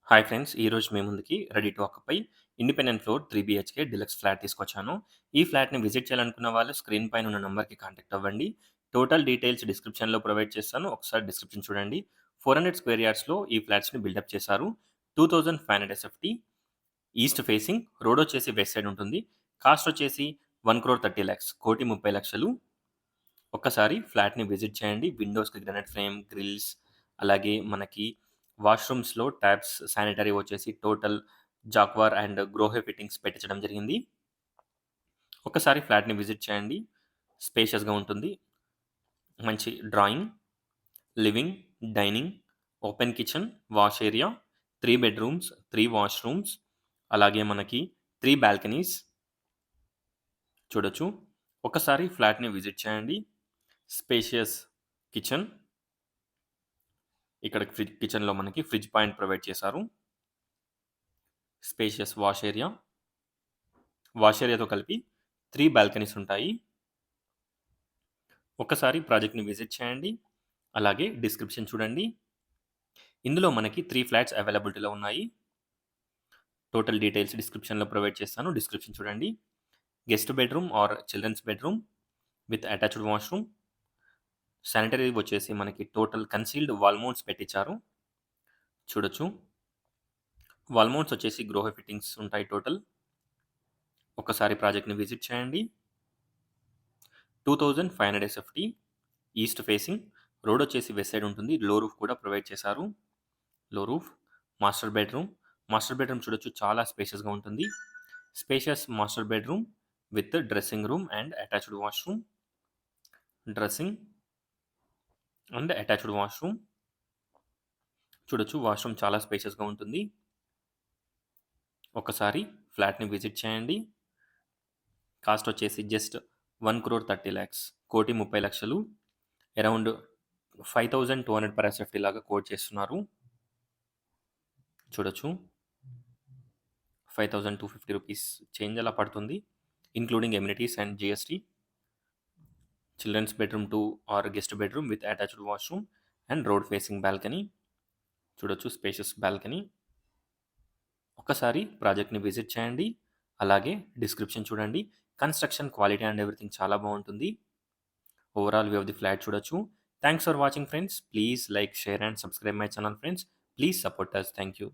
Hi friends! ఈరోజు మీ ముందుకి ready to occupy independent floor 3 BHK deluxe flat తీసుకొచ్చాను. ఈ ఫ్లాట్‌ని విజిట్ చేయాలనుకున్న వాళ్ళు స్క్రీన్ పైన ఉన్న నంబర్‌కి కాంటాక్ట్ అవ్వండి. టోటల్ డీటెయిల్స్ డిస్క్రిప్షన్‌లో ప్రొవైడ్ చేస్తాను. ఒకసారి డిస్క్రిప్షన్ చూడండి. 400 స్క్వేర్ యార్డ్స్‌లో ఈ ఫ్లాట్స్‌ని బిల్డప్ చేశారు. 2500 ఎస్ఎఫ్టీ ఈస్ట్ ఫేసింగ్ రోడ్ వచ్చేసి వెస్ట్ సైడ్ ఉంటుంది. కాస్ట్ వచ్చేసి 1,30,00,000 1,30,00,000. ఒక్కసారి ఫ్లాట్‌ని విజిట్ చేయండి. విండోస్‌కి గ్రానైట్ ఫ్రేమ్, గ్రిల్స్ అలాగే మనకి వాష్‌రూమ్స్‌లో టాప్స్, శానిటరీ వచ్చేసి total Jaquar and Grohe fittings పెట్టించడం జరిగింది. ఒక్కసారి ఫ్లాట్‌ని విజిట్ చేయండి. స్పేషియస్‌గా ఉంటుంది. మంచి drawing, living, dining, open kitchen, wash area, 3 bedrooms, 3 washrooms అలాగే మనకి 3 బాల్కనీస్ చూడొచ్చు. ఒక్కసారి ఫ్లాట్‌ని విజిట్ చేయండి. స్పేషియస్ కిచెన్ ఇక్కడ కిచెన్‌లో మనకి ఫ్రిడ్జ్ పాయింట్ ప్రొవైడ్ చేశారు. స్పేషియస్ వాష్ ఏరియాతో కలిపి 3 బాల్కనీస్ ఉంటాయి. ఒక్కసారి ప్రాజెక్ట్‌ని విజిట్ చేయండి. అలాగే డిస్క్రిప్షన్ చూడండి. ఇందులో మనకి 3 ఫ్లాట్స్ అవైలబిలిటీలో ఉన్నాయి. టోటల్ డీటెయిల్స్ డిస్క్రిప్షన్‌లో ప్రొవైడ్ చేస్తాను. డిస్క్రిప్షన్ చూడండి. Guest bedroom or children's bedroom with attached washroom. Sanitary వచ్చేసి మనకి టోటల్ కన్సీల్డ్ వాల్ మౌంట్స్ పెట్టించారు. చూడొచ్చు. వాల్ మౌంట్స్ వచ్చేసి గ్రోహ ఫిట్టింగ్స్ ఉంటాయి టోటల్. ఒక్కసారి ప్రాజెక్ట్‌ని విజిట్ చేయండి. 2500 ఎస్ఎఫ్టీ ఈస్ట్ ఫేసింగ్ రోడ్ వచ్చేసి వెస్ట్ సైడ్ ఉంటుంది. లో రూఫ్ కూడా ప్రొవైడ్ చేశారు. లో roof master bedroom. Master bedroom చూడొచ్చు చాలా స్పేషియస్‌గా ఉంటుంది. Spacious master bedroom with dressing room and attached washroom. Dressing and attached washroom. చూడొచ్చు వాష్‌రూమ్ చాలా స్పేషియస్‌గా ఉంటుంది. ఒక్కసారి ఫ్లాట్‌ని విజిట్ చేయండి. కాస్ట్ వచ్చేసి జస్ట్ 1,30,00,000 1,30,00,000 అరౌండ్ 5,200 పర్ ఎస్ఎఫ్టీ లాగా కోట్ చేస్తున్నారు. చూడొచ్చు. 5,250 రూపీస్ చేంజ్ అలా పడుతుంది. Including amenities and GST. Children's bedroom 2 or guest bedroom with attached washroom and road facing balcony. చూడొచ్చు స్పేషియస్ బాల్కనీ. ఒక్కసారి ప్రాజెక్ట్‌ని విజిట్ చేయండి. అలాగే డిస్క్రిప్షన్ చూడండి. కన్‌స్ట్రక్షన్ క్వాలిటీ అండ్ ఎవ్రీథింగ్ చాలా బావుంటుంది. Overall view of the flat చూడొచ్చు. Thanks for watching friends. Please like, share and subscribe my channel friends. Please support us. Thank you.